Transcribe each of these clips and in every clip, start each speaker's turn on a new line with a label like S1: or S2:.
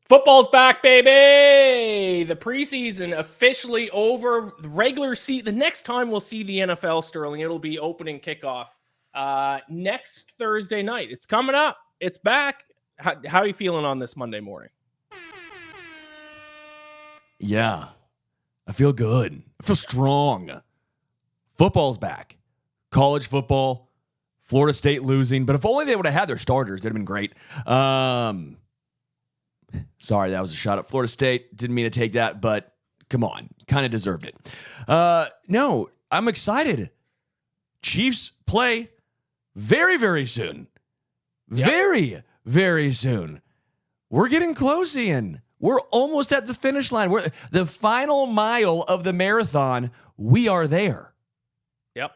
S1: Football's back, baby! The preseason officially over. The regular season. The next time we'll see the NFL, Sterling, it'll be opening kickoff next Thursday night. It's coming up. It's back. How are you feeling on this Monday morning?
S2: Yeah, I feel good. I feel strong. Football's back. College football, Florida State losing, but if only they would have had their starters, that'd have been great. Sorry, that was a shot at Florida State. Didn't mean to take that, but come on, kind of deserved it. No, I'm excited. Chiefs play very, very soon. Yep. Very, very soon. We're getting close, Iain. We're almost at the finish line. We're the final mile of the marathon. We are there.
S1: Yep.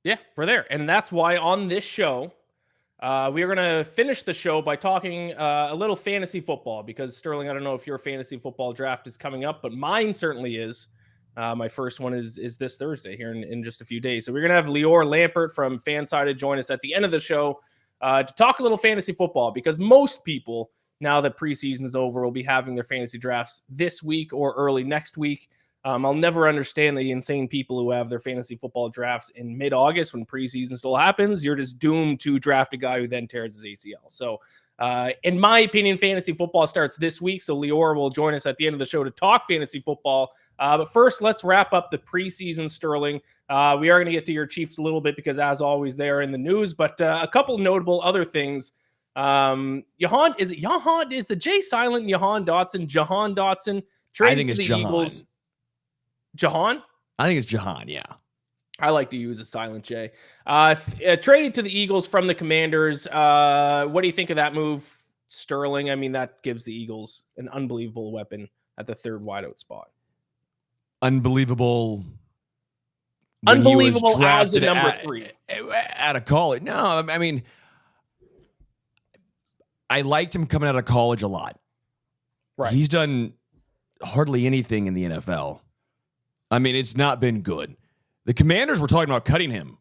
S1: Yeah, we're there. And that's why on this show, we are going to finish the show by talking a little fantasy football because, Sterling, I don't know if your fantasy football draft is coming up, but mine certainly is. My first one is this Thursday here in just a few days. So we're going to have Lior Lampert from Fansided join us at the end of the show to talk a little fantasy football because most people, now that preseason is over, will be having their fantasy drafts this week or early next week. I'll never understand the insane people who have their fantasy football drafts in mid-August when preseason still happens. You're just doomed to draft a guy who then tears his ACL. So, in my opinion, fantasy football starts this week. So Lior will join us at the end of the show to talk fantasy football. But first, let's wrap up the preseason, Sterling. We are going to get to your Chiefs a little bit because, as always, they are in the news. But a couple notable other things. Jahan, is the J silent Jahan Dotson? Jahan Dotson
S2: I think it's
S1: to the
S2: Jahan.
S1: Eagles. Jahan?
S2: I think it's Jahan, yeah.
S1: I like to use a silent J. Traded to the Eagles from the Commanders. What do you think of that move, Sterling? I mean, that gives the Eagles an unbelievable weapon at the third wideout spot.
S2: Unbelievable
S1: as the number 3.
S2: Out of college. No, I mean, I liked him coming out of college a lot.
S1: Right.
S2: He's done hardly anything in the NFL. I mean, it's not been good. The Commanders were talking about cutting him.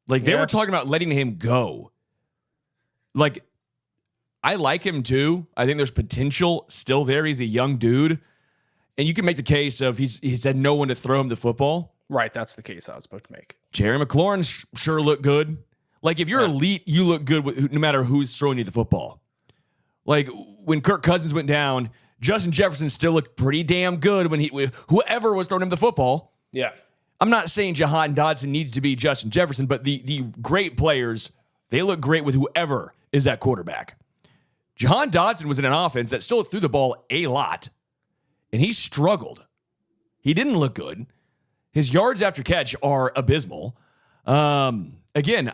S2: Like, they were talking about letting him go. Like, I like him too. I think there's potential still there. He's a young dude. And you can make the case of he's had no one to throw him the football.
S1: Right, that's the case I was about to make.
S2: Jerry McLaurin sure looked good. Like, if you're elite, you look good no matter who's throwing you the football. Like, when Kirk Cousins went down, Justin Jefferson still looked pretty damn good when whoever was throwing him the football.
S1: Yeah.
S2: I'm not saying Jahan Dotson needs to be Justin Jefferson, but the great players, they look great with whoever is at quarterback. Jahan Dotson was in an offense that still threw the ball a lot, and he struggled. He didn't look good. His yards after catch are abysmal. Again,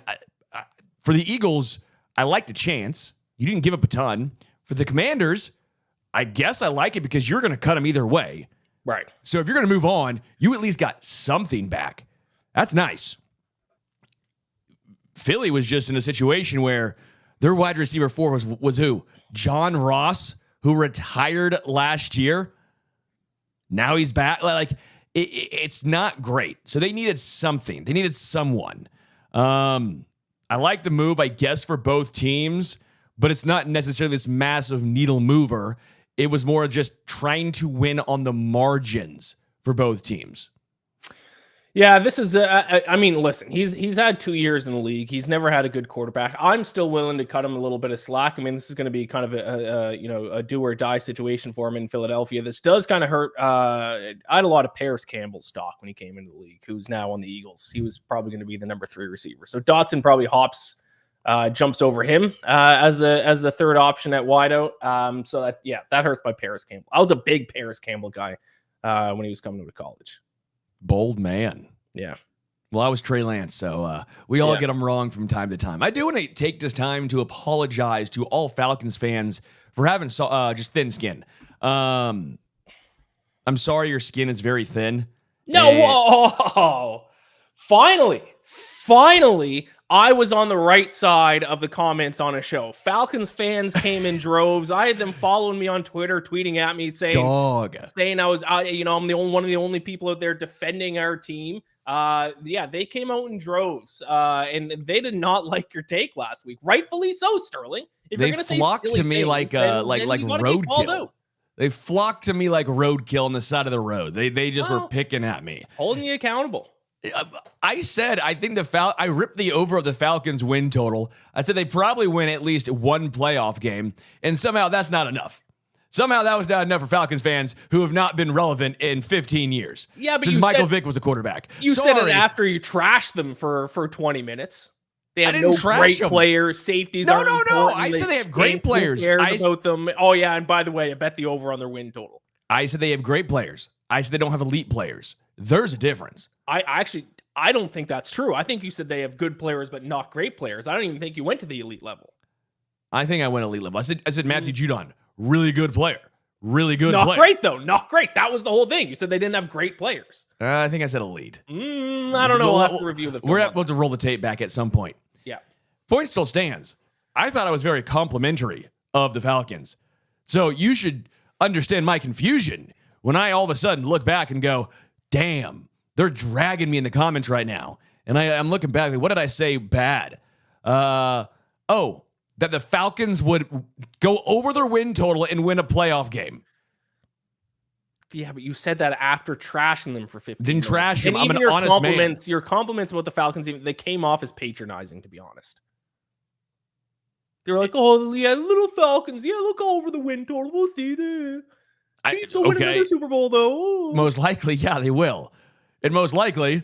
S2: for the Eagles, I like the chance. You didn't give up a ton. For the Commanders, I guess I like it because you're going to cut them either way.
S1: Right.
S2: So if you're going to move on, you at least got something back. That's nice. Philly was just in a situation where their wide receiver 4 was who? John Ross, who retired last year. Now he's back. Like, it's not great. So they needed something. They needed someone. I like the move, I guess, for both teams, but it's not necessarily this massive needle mover. It was more just trying to win on the margins for both teams.
S1: Yeah, this is. I mean, listen, he's had 2 years in the league. He's never had a good quarterback. I'm still willing to cut him a little bit of slack. I mean, this is going to be kind of a do or die situation for him in Philadelphia. This does kind of hurt. I had a lot of Paris Campbell stock when he came into the league, who's now on the Eagles. He was probably going to be the number 3 receiver. So Dotson probably jumps over him as the third option at wideout. So that hurts my Paris Campbell. I was a big Paris Campbell guy when he was coming to college.
S2: Bold man.
S1: Yeah.
S2: Well, I was Trey Lance, so we all get them wrong from time to time. I do want to take this time to apologize to all Falcons fans for having just thin skin. I'm sorry your skin is very thin.
S1: No, whoa. Finally, I was on the right side of the comments on a show. Falcons fans came in droves. I had them following me on Twitter, tweeting at me, saying I was, I'm one of the only people out there defending our team. Yeah, they came out in droves, and they did not like your take last week. Rightfully so, Sterling. If
S2: They
S1: you're going to say
S2: flocked
S1: silly
S2: to me
S1: things,
S2: like
S1: then you gotta get called
S2: roadkill.
S1: out.
S2: They flocked to me like roadkill on the side of the road. They just were picking at me,
S1: holding you accountable.
S2: I said I think I ripped the over of the Falcons win total. I said they probably win at least one playoff game, and somehow that's not enough. Somehow that was not enough for Falcons fans who have not been relevant in 15 years.
S1: Yeah, but
S2: since Michael Vick was a quarterback.
S1: You said it after you trashed them for 20 minutes. They have no great players. Safeties aren't important.
S2: I said they have great players.
S1: Who cares about them? Oh, yeah, and by the way, I bet the over on their win total.
S2: I said they have great players. I said they don't have elite players. There's a difference.
S1: I don't think that's true. I think you said they have good players, but not great players. I don't even think you went to the elite level.
S2: I think I went elite level. I said Matthew Judon, really good player. Really good
S1: player.
S2: Not
S1: great, though. Not great. That was the whole thing. You said they didn't have great players.
S2: I think I said elite.
S1: I don't know. We'll have to review the film.
S2: We're able to roll the tape back at some point.
S1: Yeah.
S2: Point still stands. I thought I was very complimentary of the Falcons. So you should understand my confusion when I all of a sudden look back and go, damn, they're dragging me in the comments right now. And I'm looking back, like, what did I say bad? That the Falcons would go over their win total and win a playoff game.
S1: Yeah, but you said that after trashing them for 15
S2: Didn't trash them. I'm an
S1: your
S2: honest man.
S1: Your compliments about the Falcons, they came off as patronizing, to be honest. They were like, oh, yeah, little Falcons. Yeah, look over the win total. We'll see there. Chiefs will win another Super Bowl, though.
S2: Most likely, yeah, they will. And most likely,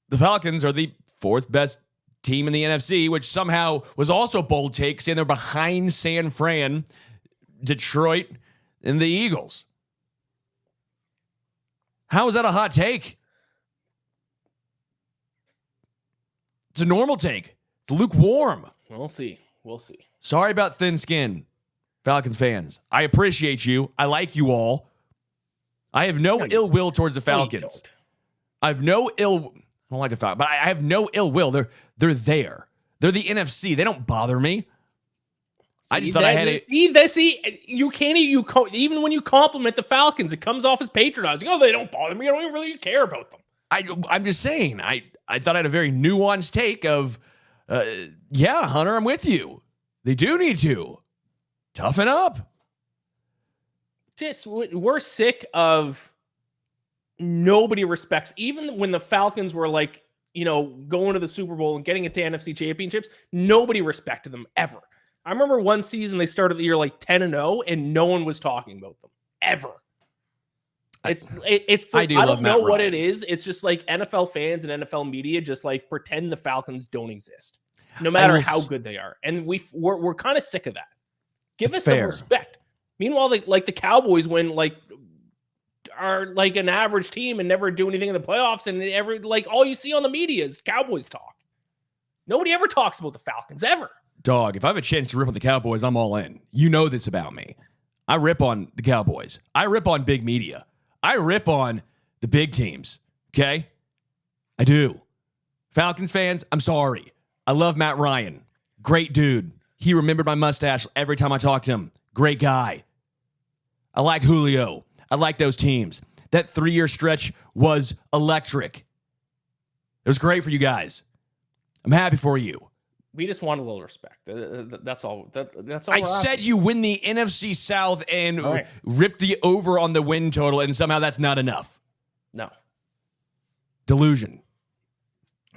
S2: the Falcons are the fourth best team in the NFC, which somehow was also a bold take, saying they're behind San Fran, Detroit, and the Eagles. How is that a hot take? It's a normal take. It's lukewarm.
S1: We'll see.
S2: Sorry about thin skin, Falcons fans. I appreciate you. I like you all. I have no ill will towards the Falcons. I have no ill. I don't like the Falcons, but I have no ill will. They're there. They're the NFC. They don't bother me. I just thought I had it.
S1: You can't even when you compliment the Falcons, it comes off as patronizing. Oh, they don't bother me. I don't even really care about them.
S2: I'm just saying. I thought I had a very nuanced take of, yeah, Hunter, I'm with you. They do need to toughen up.
S1: We're sick of nobody respects. Even when the Falcons were like, going to the Super Bowl and getting into NFC championships, nobody respected them ever. I remember one season they started the year like 10-0 and no one was talking about them ever. I don't know what it is. It's just like NFL fans and NFL media just like pretend the Falcons don't exist, no matter how good they are. And we're kind of sick of that. Give us some respect. Meanwhile, like the Cowboys are like an average team and never do anything in the playoffs, and all you see on the media is Cowboys talk. Nobody ever talks about the Falcons ever.
S2: Dog, if I have a chance to rip on the Cowboys, I'm all in. You know this about me. I rip on the Cowboys. I rip on big media. I rip on the big teams. Okay? I do. Falcons fans, I'm sorry. I love Matt Ryan. Great dude. He remembered my mustache every time I talked to him. Great guy. I like Julio. I like those teams. That 3-year stretch was electric. It was great for you guys. I'm happy for you.
S1: We just want a little respect. That's all. That's all.
S2: I said you win the NFC South and rip the over on the win total, and somehow that's not enough.
S1: No.
S2: Delusion.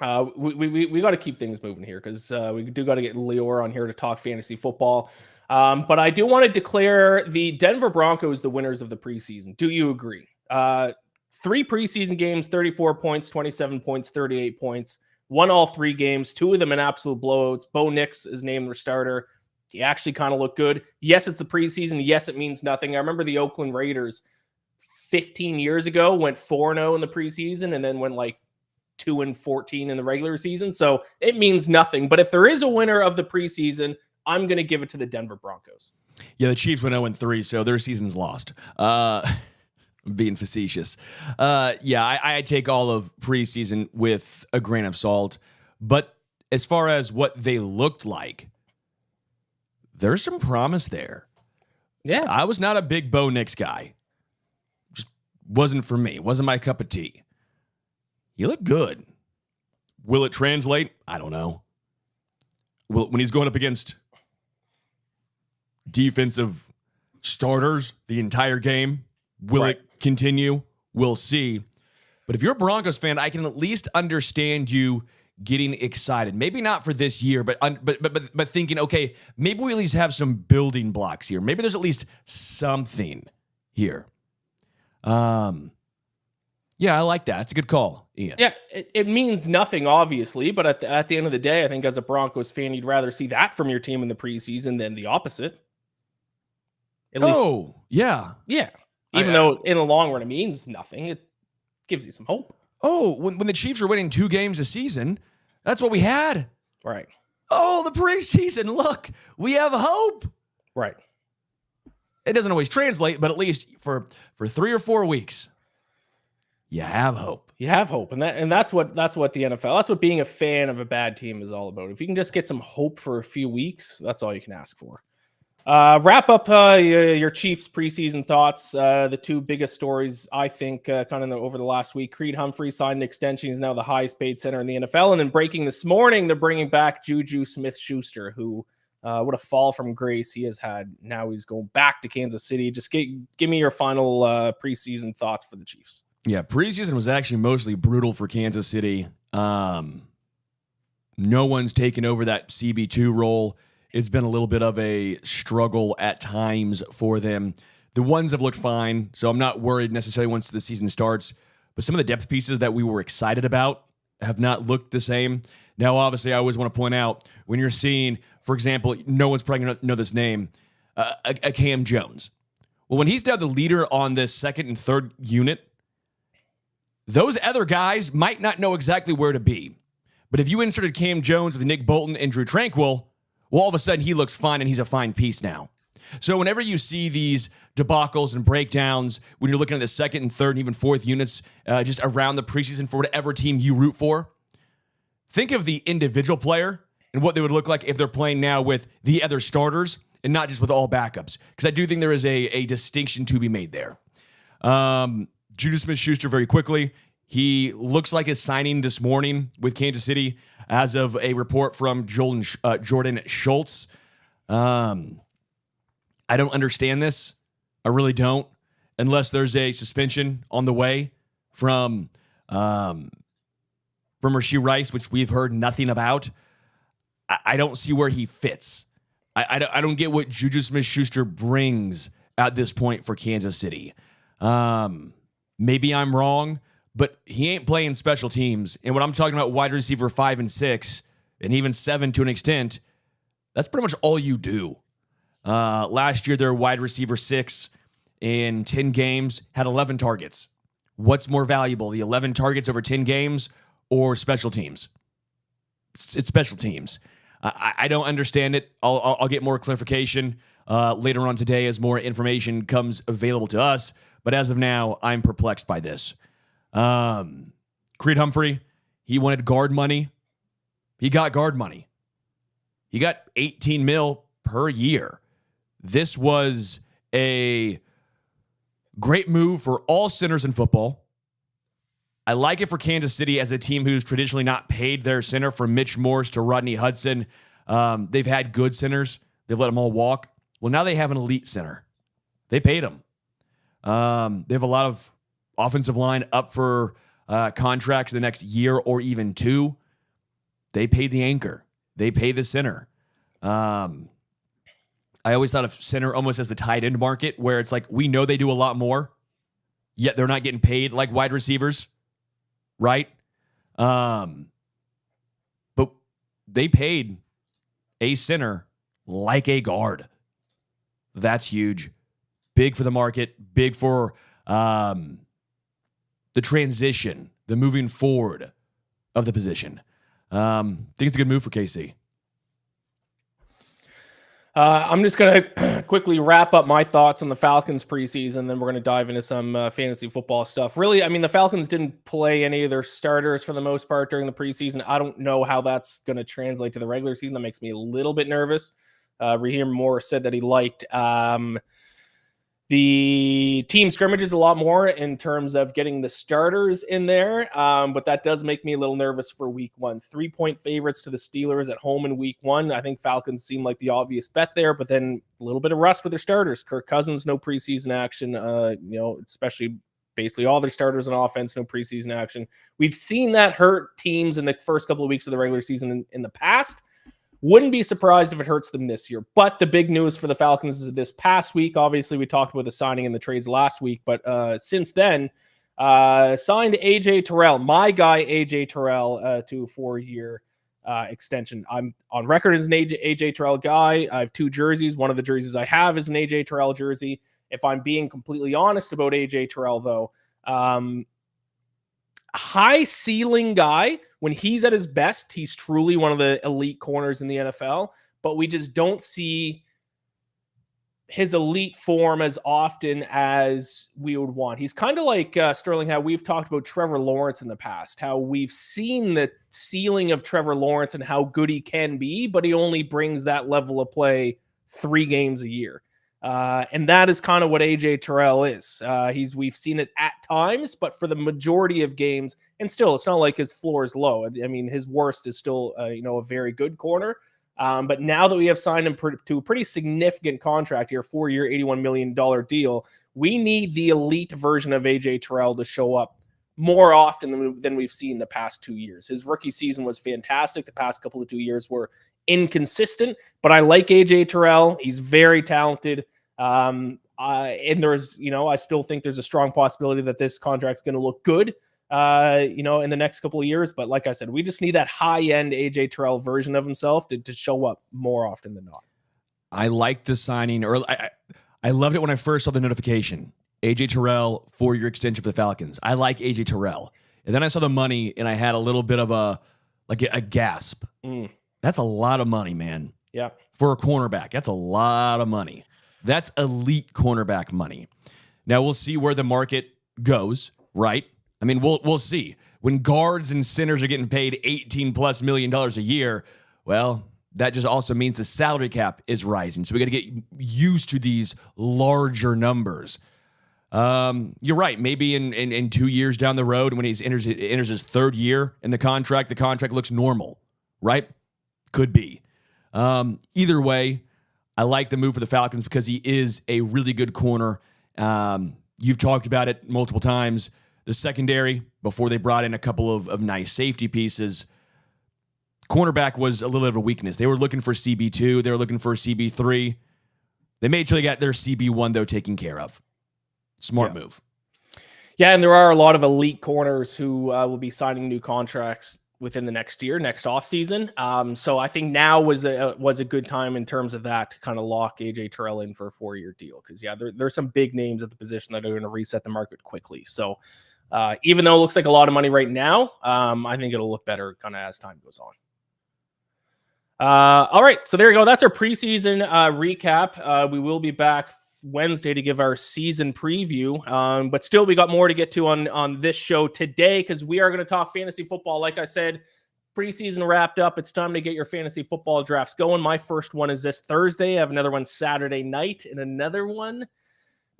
S1: We got to keep things moving here because we do got to get Lior on here to talk fantasy football. But I do want to declare the Denver Broncos the winners of the preseason. Do you agree? 3 preseason games, 34 points, 27 points, 38 points. Won all 3 games, 2 of them in absolute blowouts. Bo Nix is named their starter. He actually kind of looked good. Yes, it's the preseason. Yes, it means nothing. I remember the Oakland Raiders 15 years ago went 4-0 in the preseason and then went like 2-14 in the regular season. So it means nothing. But if there is a winner of the preseason, I'm going to give it to the Denver Broncos.
S2: Yeah, the Chiefs went 0-3, so their season's lost. Being facetious. I take all of preseason with a grain of salt. But as far as what they looked like, there's some promise there.
S1: Yeah.
S2: I was not a big Bo Nix guy. Just wasn't for me. Wasn't my cup of tea. You look good. Will it translate? I don't know. When he's going up against defensive starters the entire game, will it continue? We'll see. But if you're a Broncos fan, I can at least understand you getting excited. Maybe not for this year, but thinking, okay, maybe we at least have some building blocks here. Maybe there's at least something here. Yeah, I like that. It's a good call, Ian.
S1: Yeah, it means nothing, obviously, but at the end of the day, I think as a Broncos fan, you'd rather see that from your team in the preseason than the opposite. At least,
S2: yeah.
S1: Even though in the long run it means nothing, it gives you some hope.
S2: When the Chiefs were winning 2 games a season, that's what we had.
S1: Right.
S2: Oh, the preseason, look, we have hope.
S1: Right.
S2: It doesn't always translate, but at least for 3 or 4 weeks, you have hope.
S1: You have hope, and that's what the NFL, that's what being a fan of a bad team is all about. If you can just get some hope for a few weeks, that's all you can ask for. Wrap up your Chiefs preseason thoughts. The 2 biggest stories, I think, over the last week. Creed Humphrey signed an extension. He's now the highest paid center in the NFL. And then breaking this morning, they're bringing back Juju Smith-Schuster, who what a fall from grace he has had. Now he's going back to Kansas City. Just give me your final preseason thoughts for the Chiefs.
S2: Yeah, preseason was actually mostly brutal for Kansas City. No one's taken over that CB2 role. It's been a little bit of a struggle at times for them. The ones have looked fine, so I'm not worried necessarily once the season starts. But some of the depth pieces that we were excited about have not looked the same. Now, obviously, I always want to point out when you're seeing, for example, no one's probably going to know this name, a Cam Jones. Well, when he's now the leader on this second and third unit, those other guys might not know exactly where to be. But if you inserted Cam Jones with Nick Bolton and Drew Tranquill, well, all of a sudden he looks fine and he's a fine piece now. So whenever you see these debacles and breakdowns, when you're looking at the second and third and even fourth units just around the preseason for whatever team you root for, think of the individual player and what they would look like if they're playing now with the other starters and not just with all backups. Because I do think there is a distinction to be made there. Juju Smith-Schuster, very quickly, he looks like his signing this morning with Kansas City as of a report from Jordan Schultz. I don't understand this. I really don't. Unless there's a suspension on the way from Rashee Rice, which we've heard nothing about. I don't see where he fits. I don't get what Juju Smith-Schuster brings at this point for Kansas City. Maybe I'm wrong, but he ain't playing special teams. And when I'm talking about wide receiver 5 and 6, and even 7 to an extent, that's pretty much all you do. Last year, their wide receiver 6 in 10 games had 11 targets. What's more valuable, the 11 targets over 10 games or special teams? It's special teams. I don't understand it. I'll get more clarification later on today as more information comes available to us. But as of now, I'm perplexed by this. Creed Humphrey, he wanted guard money. He got guard money. He got $18 million per year. This was a great move for all centers in football. I like it for Kansas City as a team who's traditionally not paid their center, from Mitch Morse to Rodney Hudson. They've had good centers. They've let them all walk. Well, now they have an elite center. They paid him. They have a lot of offensive line up for contracts the next year or even 2. They paid the anchor. They pay the center. I always thought of center almost as the tight end market, where it's like we know they do a lot more, yet they're not getting paid like wide receivers, right? But they paid a center like a guard. That's huge. Big for the market, big for the transition, the moving forward of the position. I think it's a good move for KC.
S1: I'm just going to quickly wrap up my thoughts on the Falcons preseason, then we're going to dive into some fantasy football stuff. Really, I mean, the Falcons didn't play any of their starters for the most part during the preseason. I don't know how that's going to translate to the regular season. That makes me a little bit nervous. Raheem Moore said that he liked the the team scrimmages a lot more in terms of getting the starters in there. But that does make me a little nervous for week 1. 3-point favorites to the Steelers at home in week 1. I think Falcons seem like the obvious bet there, but then a little bit of rust with their starters. Kirk Cousins, no preseason action, especially basically all their starters on offense, no preseason action. We've seen that hurt teams in the first couple of weeks of the regular season in the past. Wouldn't be surprised if it hurts them this year. But the big news for the Falcons is this past week. Obviously, we talked about the signing and the trades last week, but since then, signed AJ Terrell, my guy AJ Terrell, to a 4-year extension. I'm on record as an AJ Terrell guy. I have 2 jerseys. One of the jerseys I have is an AJ Terrell jersey. If I'm being completely honest about AJ Terrell, though, high ceiling guy. When he's at his best, he's truly one of the elite corners in the NFL, but we just don't see his elite form as often as we would want. He's kind of like Sterling, how we've talked about Trevor Lawrence in the past, how we've seen the ceiling of Trevor Lawrence and how good he can be, but he only brings that level of play 3 games a year. And that is kind of what AJ Terrell is. We've seen it at times, but for the majority of games, and still, it's not like his floor is low. I mean, his worst is still, a very good corner. But now that we have signed him to a pretty significant contract here, 4-year, $81 million deal, we need the elite version of AJ Terrell to show up more often than we've seen the past 2 years. His rookie season was fantastic. The past couple of 2 years were inconsistent, but I like AJ Terrell. He's very talented. And there's, I still think there's a strong possibility that this contract's going to look good, in the next couple of years. But like I said, we just need that high-end AJ Terrell version of himself to show up more often than not.
S2: I like the signing, or I loved it when I first saw the notification. AJ Terrell, 4-year extension for the Falcons. I like AJ Terrell. And then I saw the money, and I had a little bit of a gasp. That's a lot of money, man.
S1: Yeah.
S2: For a cornerback, that's a lot of money. That's elite cornerback money. Now we'll see where the market goes, right? I mean, we'll see. When guards and centers are getting paid $18+ million a year, well, that just also means the salary cap is rising. So we got to get used to these larger numbers. You're right. Maybe in 2 years down the road, when he enters his 3rd year in the contract looks normal, right? Could be. Either way, I like the move for the Falcons because he is a really good corner. You've talked about it multiple times. The secondary, before they brought in a couple of nice safety pieces, cornerback was a little bit of a weakness. They were looking for CB2. They were looking for CB3. They made sure they got their CB1, though, taken care of. Smart move.
S1: Yeah, and there are a lot of elite corners who will be signing new contracts within the next offseason. So I think now was a good time in terms of that to kind of lock AJ Terrell in for a 4-year deal. Because, there's some big names at the position that are going to reset the market quickly. So even though it looks like a lot of money right now, I think it'll look better kind of as time goes on. All right, so there you go. That's our preseason recap. We will be back Wednesday to give our season preview. But still, we got more to get to on this show today because we are going to talk fantasy football. Like I said, preseason wrapped up. It's time to get your fantasy football drafts going. My first one is this Thursday. I have another one Saturday night and another one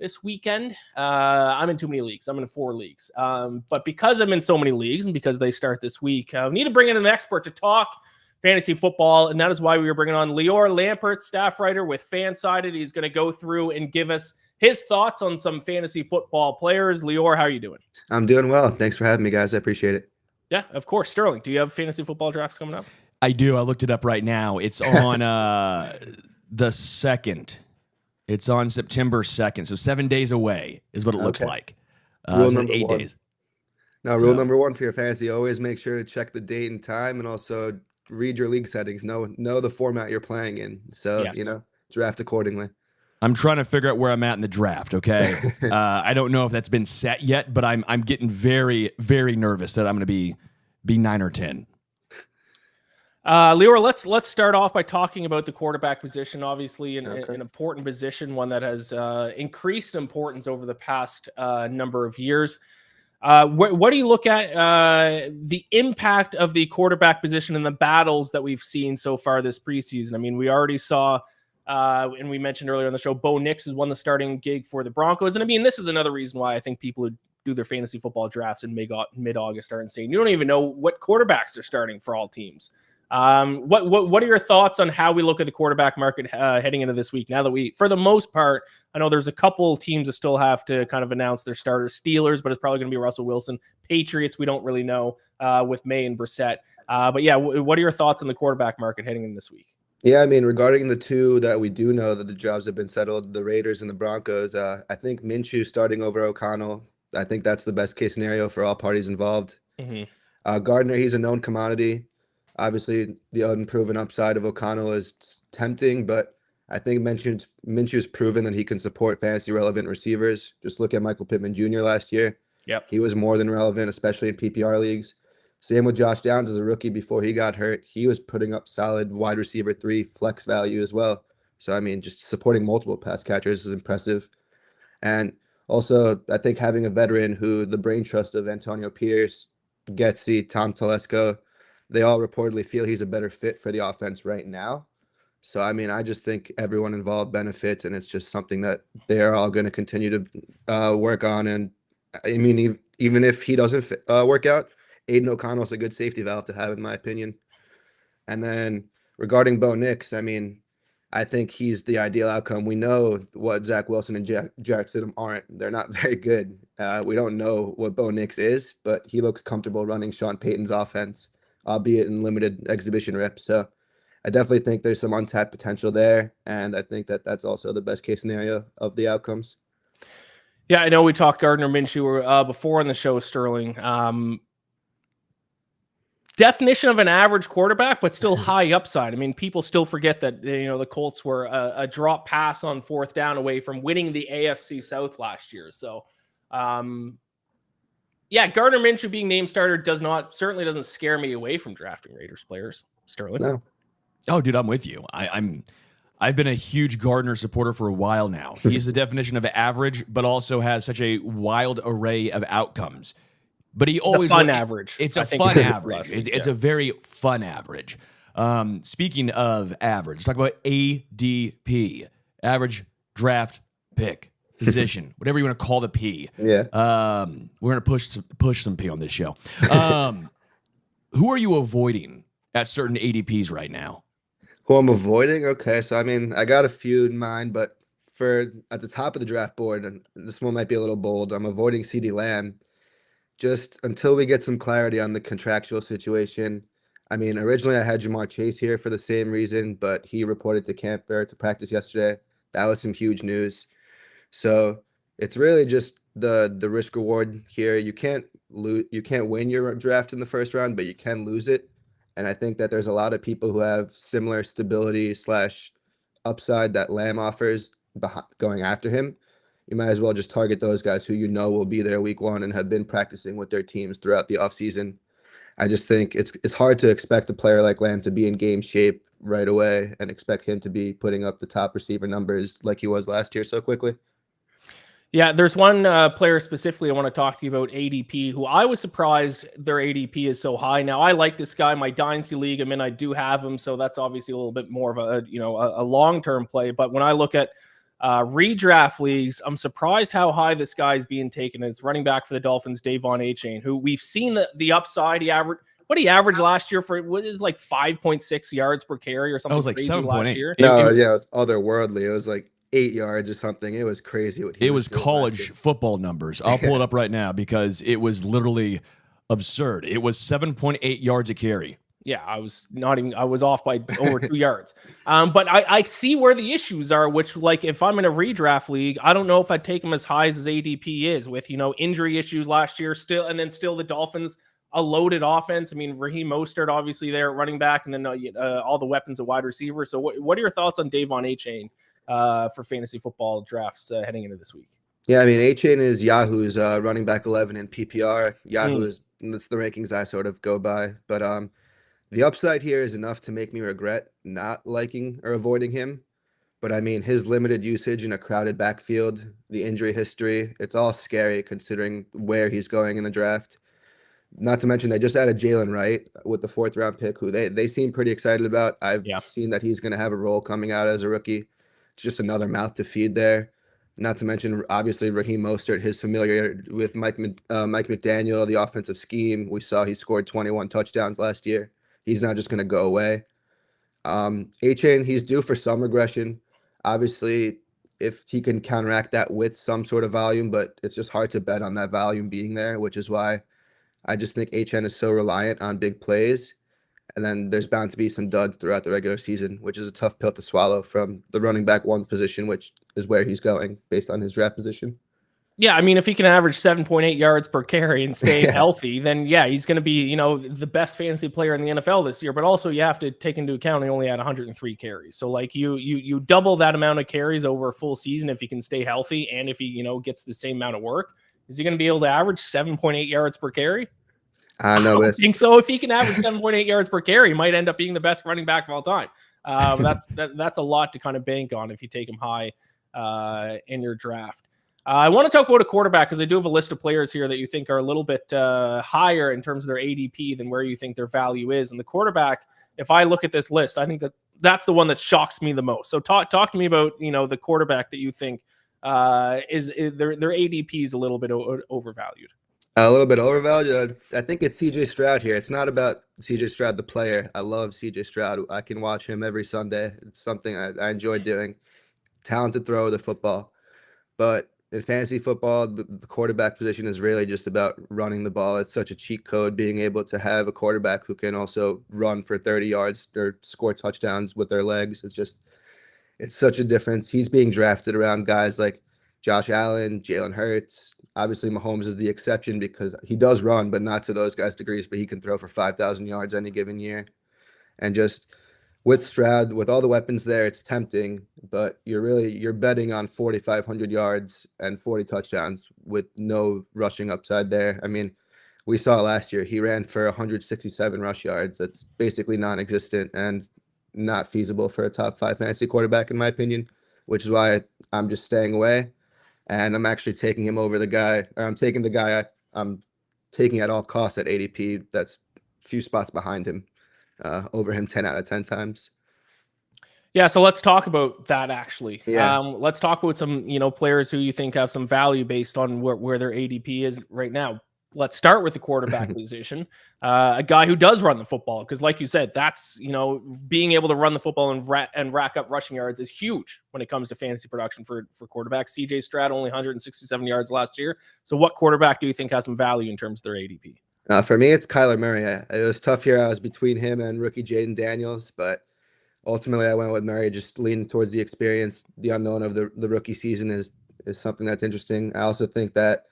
S1: this weekend. I'm in too many leagues. I'm in 4 leagues. But because I'm in so many leagues and because they start this week, I need to bring in an expert to talk fantasy football, and that is why we were bringing on Lior Lampert, staff writer with Fansided. He's going to go through and give us his thoughts on some fantasy football players. Lior, how are you doing?
S3: I'm doing well. Thanks for having me, guys. I appreciate it.
S1: Yeah, of course. Sterling, do you have fantasy football drafts coming up?
S2: I do. I looked it up right now. It's on the 2nd. It's on September 2nd, so 7 days away is what it looks like.
S3: Rule number
S2: 8
S3: 1.
S2: days.
S3: Now, rule number 1 for your fantasy: always make sure to check the date and time, and also read your league settings. Know the format you're playing in. So draft accordingly.
S2: I'm trying to figure out where I'm at in the draft. Okay, I don't know if that's been set yet, but I'm getting very, very nervous that I'm going to be 9 or 10.
S1: Lior, let's start off by talking about the quarterback position. Obviously, an important position, one that has increased importance over the past number of years. What do you look at the impact of the quarterback position and the battles that we've seen so far this preseason? I mean, we already saw And we mentioned earlier on the show, Bo Nix has won the starting gig for the Broncos. And I mean, this is another reason why I think people who do their fantasy football drafts in mid-August are insane. You don't even know what quarterbacks are starting for all teams. What are your thoughts on how we look at the quarterback market heading into this week? Now that for the most part, I know there's a couple teams that still have to kind of announce their starters. Steelers, but it's probably going to be Russell Wilson. Patriots, we don't really know with May and Brissett. But yeah, what are your thoughts on the quarterback market heading in this week?
S3: Yeah, I mean, regarding the two that we do know that the jobs have been settled, the Raiders and the Broncos, I think Minshew starting over O'Connell, I think that's the best case scenario for all parties involved.
S1: Mm-hmm.
S3: Gardner, he's a known commodity. Obviously, the unproven upside of O'Connell is tempting, but I think Minshew's proven that he can support fantasy relevant receivers. Just look at Michael Pittman Jr. last year.
S1: Yep.
S3: He was more than relevant, especially in PPR leagues. Same with Josh Downs as a rookie before he got hurt. He was putting up solid wide receiver 3 flex value as well. So, I mean, just supporting multiple pass catchers is impressive. And also, I think having a veteran who the brain trust of Antonio Pierce, Getsy, Tom Telesco, they all reportedly feel he's a better fit for the offense right now. So, I mean, I just think everyone involved benefits, and it's just something that they're all going to continue to work on. And, I mean, even if he doesn't work out, Aiden O'Connell's a good safety valve to have, in my opinion. And then regarding Bo Nix, I mean, I think he's the ideal outcome. We know what Zach Wilson and Jarrett Stidham aren't. They're not very good. We don't know what Bo Nix is, but he looks comfortable running Sean Payton's offense, albeit in limited exhibition reps. So I definitely think there's some untapped potential there, and I think that that's also the best case scenario of the outcomes.
S1: Yeah, I know we talked Gardner Minshew before on the show, Sterling. Definition of an average quarterback, but still high upside. I mean, people still forget that the Colts were a drop pass on 4th down away from winning the AFC South last year. So, yeah, Gardner Minshew being named starter certainly doesn't scare me away from drafting Raiders players. Sterling,
S3: no.
S2: Oh, dude, I'm with you. I've been a huge Gardner supporter for a while now. He's the definition of average, but also has such a wild array of outcomes. But he always
S1: average.
S2: It's a fun average. It's a very fun average. Speaking of average, talk about ADP, average draft pick position, whatever you want to call the P.
S3: Yeah.
S2: We're gonna push some P on this show. Who are you avoiding at certain ADPs right now?
S3: Who I'm avoiding? Okay, so I mean, I got a few in mind, but at the top of the draft board, and this one might be a little bold, I'm avoiding CeeDee Lamb. Just until we get some clarity on the contractual situation. I mean, originally I had Jamar Chase here for the same reason, but he reported to practice yesterday. That was some huge news. So it's really just the risk reward here. You can't win your draft in the first round, but you can lose it. And I think that there's a lot of people who have similar stability / upside that Lamb offers going after him. You might as well just target those guys who will be there week 1 and have been practicing with their teams throughout the offseason. I just think it's hard to expect a player like Lamb to be in game shape right away and expect him to be putting up the top receiver numbers like he was last year so quickly.
S1: Yeah, there's one player specifically I want to talk to you about, ADP, who I was surprised their ADP is so high. Now, I like this guy. My Dynasty League, I mean, I do have him, so that's obviously a little bit more of a long-term play. But when I look at redraft leagues, I'm surprised how high this guy's being taken. It's running back for the Dolphins, Devon Achane, who we've seen the upside. He averaged last year for what is like 5.6 yards per carry or something.
S2: It was like 7.8
S1: year.
S3: No, it was otherworldly. It was like 8 yards or something. It was crazy.
S2: It was college football numbers. I'll pull it up right now because it was literally absurd. It was 7.8 yards a carry.
S1: Yeah, I was off by over 2 yards. But I see where the issues are, which, like, if I'm in a redraft league, I don't know if I'd take him as high as his ADP is with, injury issues last year still. And then still the Dolphins, a loaded offense. I mean, Raheem Mostert, obviously there at running back, and then all the weapons at wide receiver. So what are your thoughts on Devon Achane for fantasy football drafts heading into this week?
S3: Yeah, I mean, Achane is Yahoo's running back 11 in PPR. That's the rankings I sort of go by. But the upside here is enough to make me regret not liking or avoiding him. But I mean, his limited usage in a crowded backfield, the injury history, it's all scary considering where he's going in the draft. Not to mention, they just added Jalen Wright with the 4th round pick, who they seem pretty excited about. I've seen that he's going to have a role coming out as a rookie. It's just another mouth to feed there. Not to mention, obviously, Raheem Mostert, his familiarity with Mike McDaniel, the offensive scheme. We saw he scored 21 touchdowns last year. He's not just going to go away. A-Chain, he's due for some regression. Obviously, if he can counteract that with some sort of volume, but it's just hard to bet on that volume being there, which is why I just think A-Chain is so reliant on big plays. And then there's bound to be some duds throughout the regular season, which is a tough pill to swallow from the running back one position, which is where he's going based on his draft position.
S1: Yeah, I mean, if he can average 7.8 yards per carry and stay healthy, then yeah, he's going to be, the best fantasy player in the NFL this year. But also, you have to take into account he only had 103 carries. So, like, you double that amount of carries over a full season if he can stay healthy, and if he, gets the same amount of work. Is he going to be able to average 7.8 yards per carry?
S3: I don't think
S1: so. If he can average 7.8 yards per carry, he might end up being the best running back of all time. That's a lot to kind of bank on if you take him high in your draft. I want to talk about a quarterback because I do have a list of players here that you think are a little bit higher in terms of their ADP than where you think their value is. And the quarterback, if I look at this list, I think that's the one that shocks me the most. So talk to me about the quarterback that you think is their ADP is a little bit overvalued.
S3: A little bit overvalued. I think it's CJ Stroud here. It's not about CJ Stroud, the player. I love CJ Stroud. I can watch him every Sunday. It's something I enjoy doing. Talented thrower of the football. But in fantasy football, the quarterback position is really just about running the ball. It's such a cheat code being able to have a quarterback who can also run for 30 yards or score touchdowns with their legs. It's such a difference. He's being drafted around guys like Josh Allen, Jalen Hurts. Obviously, Mahomes is the exception because he does run, but not to those guys' degrees, but he can throw for 5,000 yards any given year. And just with Stroud, with all the weapons there, it's tempting, but you're betting on 4,500 yards and 40 touchdowns with no rushing upside there. I mean, we saw last year, he ran for 167 rush yards. That's basically non-existent and not feasible for a top 5 fantasy quarterback, in my opinion, which is why I'm just staying away. And I'm actually taking him over the guy, or I'm taking the guy I'm taking at all costs at ADP that's a few spots behind him, over him 10 out of 10 times.
S1: Yeah, so let's talk about that actually.
S3: Yeah.
S1: Let's talk about some, players who you think have some value based on where their ADP is right now. Let's start with the quarterback position. A guy who does run the football, because like you said, that's, being able to run the football and rack up rushing yards is huge when it comes to fantasy production for quarterbacks. CJ Stroud only 167 yards last year. So what quarterback do you think has some value in terms of their ADP?
S3: For me, it's Kyler Murray. It was tough here. I was between him and rookie Jaden Daniels, but ultimately I went with Murray, just leaning towards the experience. The unknown of the rookie season is something that's interesting. I also think that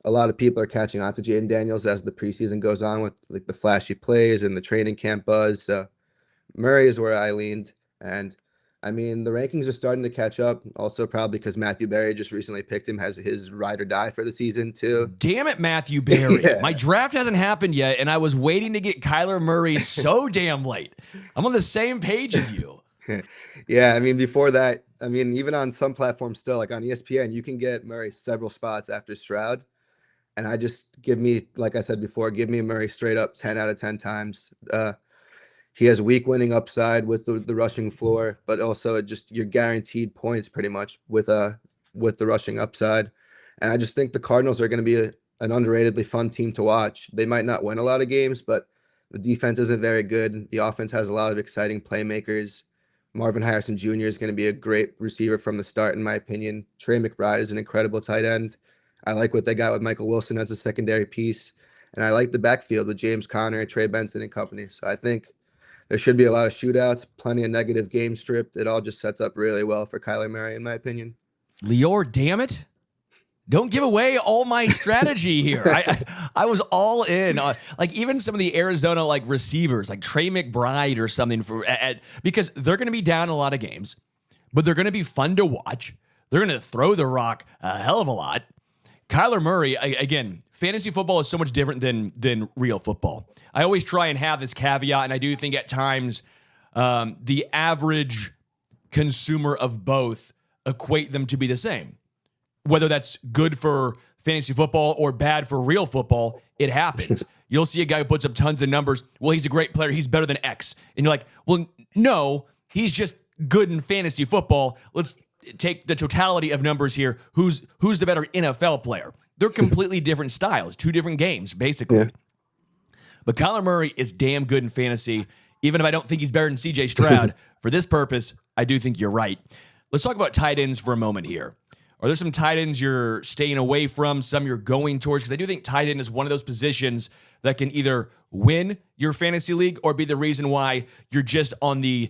S3: a lot of people are catching on to Jaden Daniels as the preseason goes on with like the flashy plays and the training camp buzz. So Murray is where I leaned. And I mean, the rankings are starting to catch up. Also, probably because Matthew Berry just recently picked him as his ride or die for the season too.
S2: Damn it, Matthew Berry.
S3: Yeah.
S2: My draft hasn't happened yet, and I was waiting to get Kyler Murray so damn late. I'm on the same page as you.
S3: Yeah, I mean, before that, I mean, even on some platforms still, like on ESPN, you can get Murray several spots after Stroud. And I just like I said before, give me Murray straight up 10 out of 10 times. He has weak winning upside with the rushing floor, but also just you're guaranteed points pretty much with the rushing upside. And I just think the Cardinals are going to be an underratedly fun team to watch. They might not win a lot of games, but the defense isn't very good. The offense has a lot of exciting playmakers. Marvin Harrison Jr. is going to be a great receiver from the start, in my opinion. Trey McBride is an incredible tight end. I like what they got with Michael Wilson as a secondary piece. And I like the backfield with James Conner, Trey Benson, and company. So I think there should be a lot of shootouts, plenty of negative game stripped. It all just sets up really well for Kyler Murray, in my opinion.
S2: Lior, damn it. Don't give away all my strategy here. I was all in. Like even some of the Arizona receivers, like Trey McBride or something, because they're going to be down a lot of games, but they're going to be fun to watch. They're going to throw the rock a hell of a lot. Kyler Murray, again, fantasy football is so much different than real football. I always try and have this caveat, and I do think at times the average consumer of both equate them to be the same. Whether that's good for fantasy football or bad for real football, it happens. You'll see a guy who puts up tons of numbers. Well, he's a great player. He's better than X. And you're like, well, no, he's just good in fantasy football. Let's take the totality of numbers here. Who's the better NFL player? They're completely different styles, two different games, basically.
S3: Yeah.
S2: But Kyler Murray is damn good in fantasy, even if I don't think he's better than CJ Stroud. For this purpose, I do think you're right. Let's talk about tight ends for a moment here. Are there some tight ends you're staying away from, some you're going towards? Because I do think tight end is one of those positions that can either win your fantasy league or be the reason why you're just on the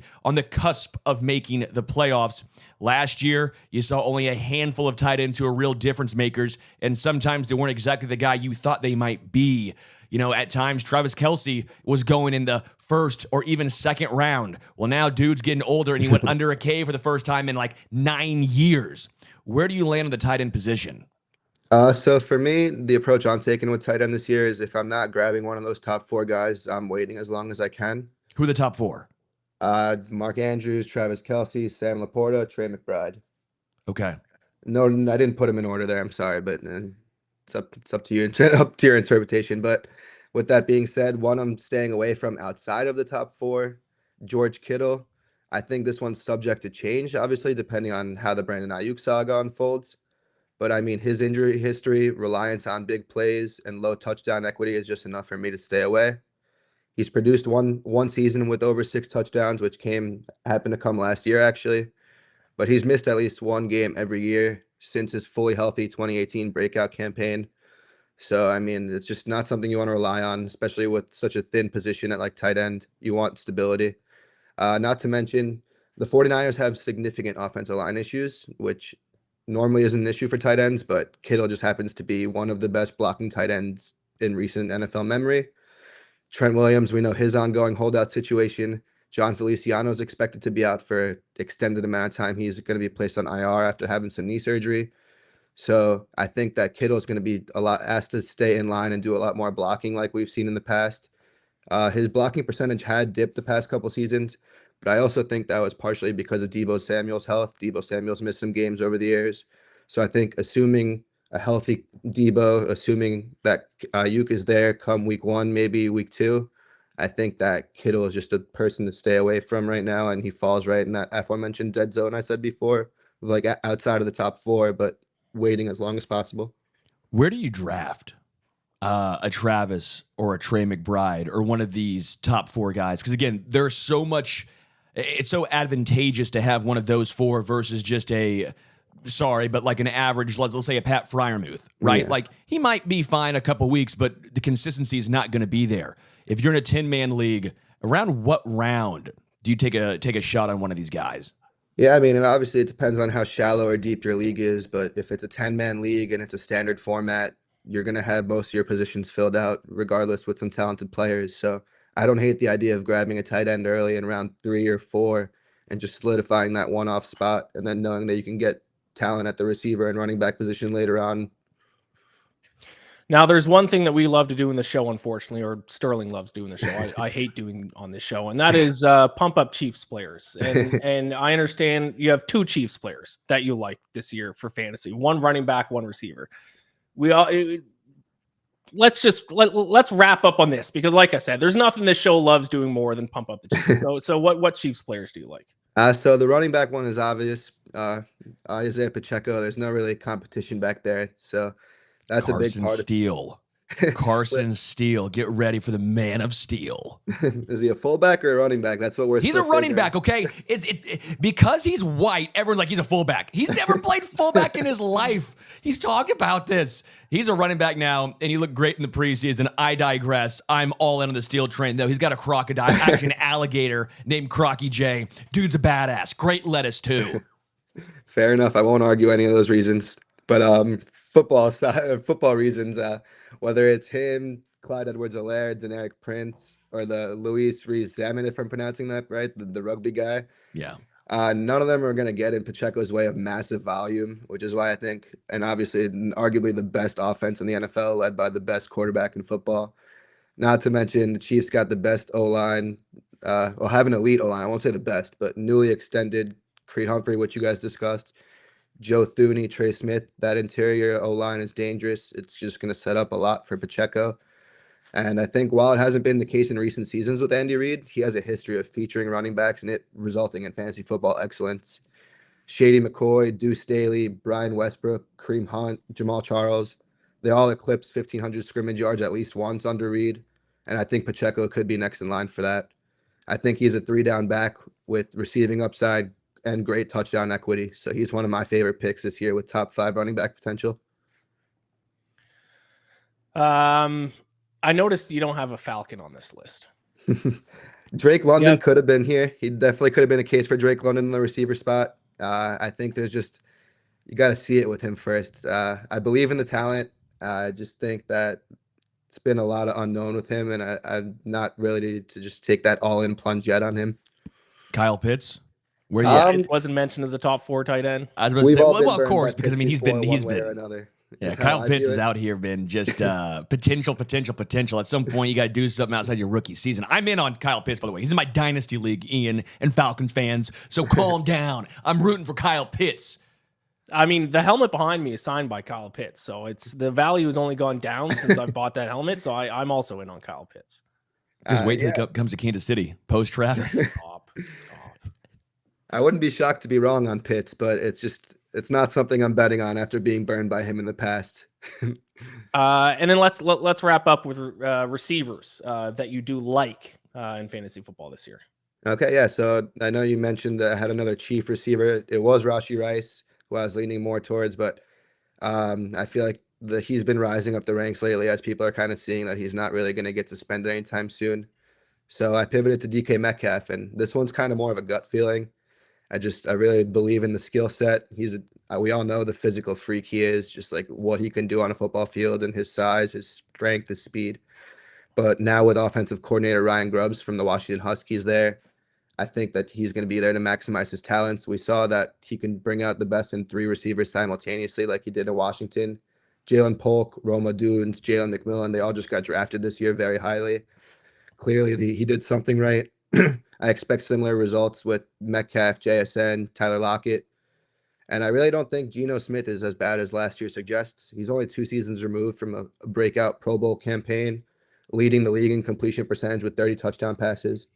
S2: cusp of making the playoffs. Last year, you saw only a handful of tight ends who are real difference makers, and sometimes they weren't exactly the guy you thought they might be. You know, at times, Travis Kelce was going in the first or even second round. Well, now dude's getting older, and he went under a K for the first time in like 9 years. Where do you land on the tight end position?
S3: So for me, the approach I'm taking with tight end this year is if I'm not grabbing one of those top 4 guys, I'm waiting as long as I can.
S2: Who are the top 4?
S3: Mark Andrews, Travis Kelce, Sam Laporta, Trey McBride.
S2: Okay.
S3: No, I didn't put them in order there. I'm sorry, but it's up to you, up to your interpretation. But with that being said, one I'm staying away from outside of the top 4, George Kittle. I think this one's subject to change, obviously, depending on how the Brandon Ayuk saga unfolds. But I mean, his injury history, reliance on big plays, and low touchdown equity is just enough for me to stay away. He's produced one season with over 6 touchdowns, which happened to come last year, actually. But he's missed at least one game every year since his fully healthy 2018 breakout campaign. So, I mean, it's just not something you want to rely on, especially with such a thin position at like tight end. You want stability. Not to mention, the 49ers have significant offensive line issues, which normally isn't an issue for tight ends, but Kittle just happens to be one of the best blocking tight ends in recent NFL memory. Trent Williams, we know his ongoing holdout situation. John Feliciano is expected to be out for an extended amount of time. He's going to be placed on IR after having some knee surgery. So I think that Kittle is going to be asked to stay in line and do a lot more blocking like we've seen in the past. His blocking percentage had dipped the past couple seasons, but I also think that was partially because of Deebo Samuel's health. Deebo Samuel's missed some games over the years. So I think assuming a healthy Deebo, assuming that Ayuk is there come week 1, maybe week 2, I think that Kittle is just a person to stay away from right now, and he falls right in that aforementioned dead zone I said before, like outside of the top 4, but waiting as long as possible.
S2: Where do you draft a Travis or a Trey McBride or one of these top 4 guys? Because again, there's so much. It's so advantageous to have one of those 4 versus just like an average, let's say a Pat Freiermuth, right?
S3: Yeah.
S2: Like he might be fine a couple weeks, but the consistency is not going to be there. If you're in a 10-man league, around what round do you take a shot on one of these guys?
S3: Yeah, I mean, and obviously it depends on how shallow or deep your league is, but if it's a 10-man league and it's a standard format, you're going to have most of your positions filled out regardless with some talented players. So I don't hate the idea of grabbing a tight end early in round 3 or 4 and just solidifying that one-off spot and then knowing that you can get talent at the receiver and running back position later on.
S1: Now, there's one thing that we love to do in the show, unfortunately, or Sterling loves doing the show. I hate doing on this show, and that is pump up Chiefs players. And I understand you have 2 Chiefs players that you like this year for fantasy: one running back, one receiver. Let's wrap up on this because, like I said, there's nothing this show loves doing more than pump up the Chiefs. So what Chiefs players do you like?
S3: So the running back one is obvious. Isaiah Pacheco. There's no really competition back there, so that's a big part.
S2: Carson Steele, get ready for the man of steel.
S3: Is he a fullback or a running back? That's what we're.
S2: He's a running back, okay? Because he's white, everyone's like he's a fullback. He's never played fullback in his life. He's talked about this. He's a running back now, and he looked great in the preseason. I digress. I'm all in on the Steel train, though. He's got a crocodile, actually an alligator named Crocky J. Dude's a badass. Great lettuce, too.
S3: Fair enough. I won't argue any of those reasons. But football reasons, whether it's him, Clyde Edwards-Helaire, Deneric Prince, or the Luis Rees-Zammit, if I'm pronouncing that right, the rugby guy.
S2: Yeah.
S3: None of them are going to get in Pacheco's way of massive volume, which is why I think, and obviously arguably the best offense in the NFL, led by the best quarterback in football. Not to mention the Chiefs got the best O-line, have an elite O-line. I won't say the best, but newly extended Creed Humphrey, which you guys discussed. Joe Thuney, Trey Smith, that interior O-line is dangerous. It's just going to set up a lot for Pacheco. And I think while it hasn't been the case in recent seasons with Andy Reid, he has a history of featuring running backs and it resulting in fantasy football excellence. Shady McCoy, Deuce Staley, Brian Westbrook, Kareem Hunt, Jamal Charles, they all eclipsed 1,500 scrimmage yards at least once under Reid. And I think Pacheco could be next in line for that. I think he's a 3-down back with receiving upside and great touchdown equity. So he's one of my favorite picks this year with top 5 running back potential.
S1: I noticed you don't have a Falcon on this list.
S3: Drake London could have been here. He definitely could have been a case for Drake London in the receiver spot. I think there's just, you got to see it with him first. I believe in the talent. I just think that it's been a lot of unknown with him, and I'm not really to just take that all-in plunge yet on him.
S2: Kyle Pitts,
S1: where it wasn't mentioned as a top 4 tight end.
S2: I was going to say, well, of course, because I mean he's been
S3: another.
S2: Yeah, Kyle Pitts is out here been just potential. At some point, you got to do something outside your rookie season. I'm in on Kyle Pitts, by the way. He's in my dynasty league, Ian, and Falcons fans. So calm down. I'm rooting for Kyle Pitts.
S1: I mean, the helmet behind me is signed by Kyle Pitts, so it's the value has only gone down since I've bought that helmet. So I'm also in on Kyle Pitts.
S2: Just wait till he comes to Kansas City post Travis.
S1: Top.
S3: I wouldn't be shocked to be wrong on Pitts, but it's not something I'm betting on after being burned by him in the past.
S1: And then let's wrap up with receivers that you do like in fantasy football this year.
S3: Okay, yeah. So I know you mentioned I had another Chief receiver. It was Rashee Rice, who I was leaning more towards, but I feel like he's been rising up the ranks lately as people are kind of seeing that he's not really going to get suspended anytime soon. So I pivoted to DK Metcalf, and this one's kind of more of a gut feeling. I really believe in the skill set. We all know the physical freak he is, just like what he can do on a football field and his size, his strength, his speed. But now with offensive coordinator Ryan Grubbs from the Washington Huskies there, I think that he's going to be there to maximize his talents. We saw that he can bring out the best in 3 receivers simultaneously like he did in Washington. Jalen Polk, Roma Dunes, Jalen MacMillan, they all just got drafted this year very highly. Clearly, he did something right. I expect similar results with Metcalf, JSN, Tyler Lockett. And I really don't think Geno Smith is as bad as last year suggests. He's only 2 seasons removed from a breakout Pro Bowl campaign, leading the league in completion percentage with 30 touchdown passes.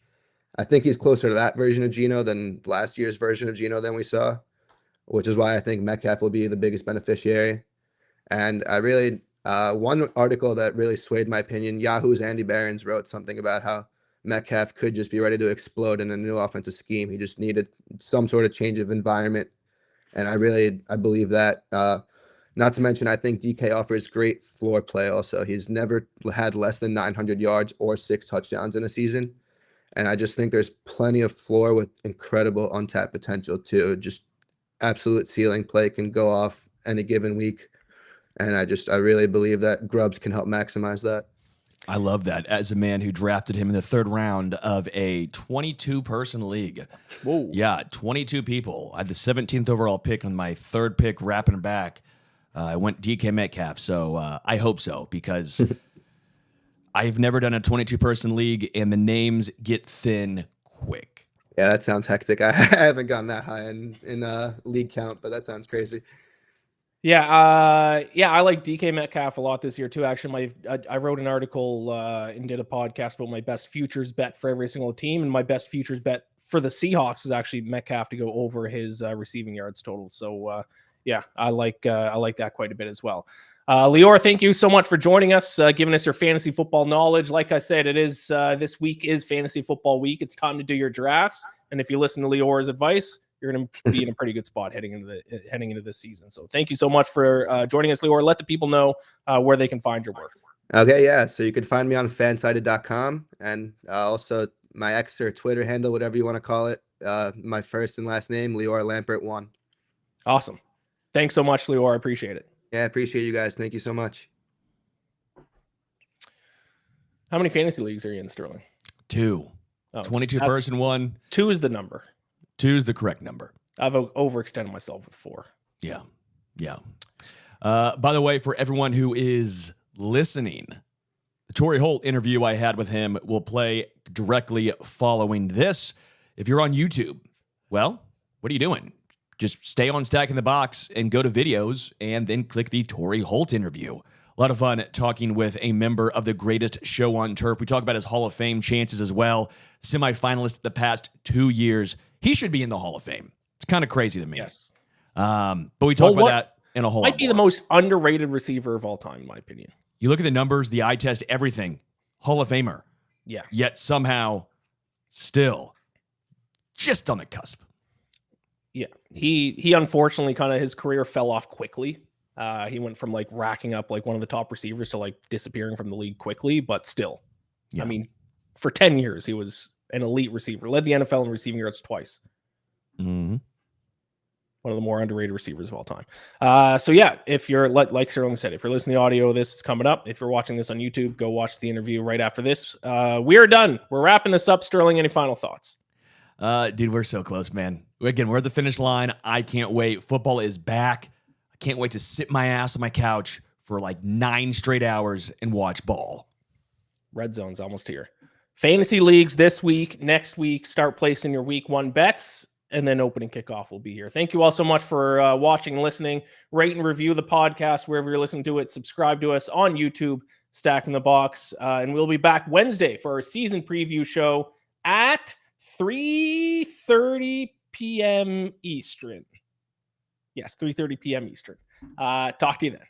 S3: I think he's closer to that version of Geno than last year's version of Geno than we saw, which is why I think Metcalf will be the biggest beneficiary. And I really, one article that really swayed my opinion, Yahoo's Andy Behrens wrote something about how Metcalf could just be ready to explode in a new offensive scheme. He just needed some sort of change of environment. And I believe that. Not to mention, I think DK offers great floor play also. He's never had less than 900 yards or 6 touchdowns in a season. And I just think there's plenty of floor with incredible untapped potential too. Just absolute ceiling play can go off any given week. And I really believe that Grubbs can help maximize that.
S2: I love that as a man who drafted him in the 3rd round of a 22-person league.
S1: Whoa.
S2: Yeah, 22 people. I had the 17th overall pick on my 3rd pick, wrapping back. I went DK Metcalf, so I hope so, because I've never done a 22-person league, and the names get thin quick.
S3: Yeah, that sounds hectic. I haven't gotten that high in league count, but that sounds crazy.
S1: Yeah, I like DK Metcalf a lot this year too. Actually, I wrote an article and did a podcast about my best futures bet for every single team, and my best futures bet for the Seahawks is actually Metcalf to go over his receiving yards total. So yeah, I like that quite a bit as well. Lior, thank you so much for joining us, giving us your fantasy football knowledge. Like I said, it is this week is fantasy football week. It's time to do your drafts, and if you listen to Lior's advice, you're going to be in a pretty good spot heading into this season. So thank you so much for joining us, Lior. Let the people know where they can find your work.
S3: Okay, yeah. So you can find me on fansided.com and also my X or Twitter handle, whatever you want to call it. My first and last name, Lior Lampert 1.
S1: Awesome. Thanks so much, Lior. I appreciate it.
S3: Yeah, I appreciate you guys. Thank you so much.
S1: How many fantasy leagues are you in, Sterling?
S2: 2. 22-person one.
S1: 2 is the number.
S2: 2 is the correct number.
S1: I've overextended myself with 4.
S2: Yeah. By the way, for everyone who is listening, the Torrey Holt interview I had with him will play directly following this. If you're on YouTube, well, what are you doing? Just stay on Stacking the Box and go to videos and then click the Torrey Holt interview. A lot of fun talking with a member of the greatest show on turf. We talk about his Hall of Fame chances as well. Semifinalist the past 2 years. He should be in the Hall of Fame. It's kind of crazy to me.
S1: Yes.
S2: But we talk about that in a whole lot
S1: Might be
S2: more.
S1: the most underrated receiver of all time, in my opinion.
S2: You look at the numbers, the eye test, everything. Hall of Famer.
S1: Yeah.
S2: Yet somehow still just on the cusp.
S1: Yeah. He unfortunately kind of his career fell off quickly. He went from like racking up like one of the top receivers to like disappearing from the league quickly, but still.
S2: Yeah.
S1: I mean, for 10 years, he was an elite receiver, led the NFL in receiving yards twice.
S2: Mm-hmm.
S1: One of the more underrated receivers of all time. So yeah, if you're like Sterling said, if you're listening to the audio, this is coming up. If you're watching this on YouTube, go watch the interview right after this. We are done. We're wrapping this up. Sterling, any final thoughts?
S2: Dude, we're so close, man. Again, we're at the finish line. I can't wait. Football is back. I can't wait to sit my ass on my couch for like 9 straight hours and watch ball.
S1: Red zone's almost here. Fantasy leagues this week. Next week, start placing your week 1 bets. And then opening kickoff will be here. Thank you all so much for watching and listening. Rate and review the podcast wherever you're listening to it. Subscribe to us on YouTube, Stacking the Box. And we'll be back Wednesday for our season preview show at 3:30 p.m. Eastern. Yes, 3:30 p.m. Eastern. Talk to you then.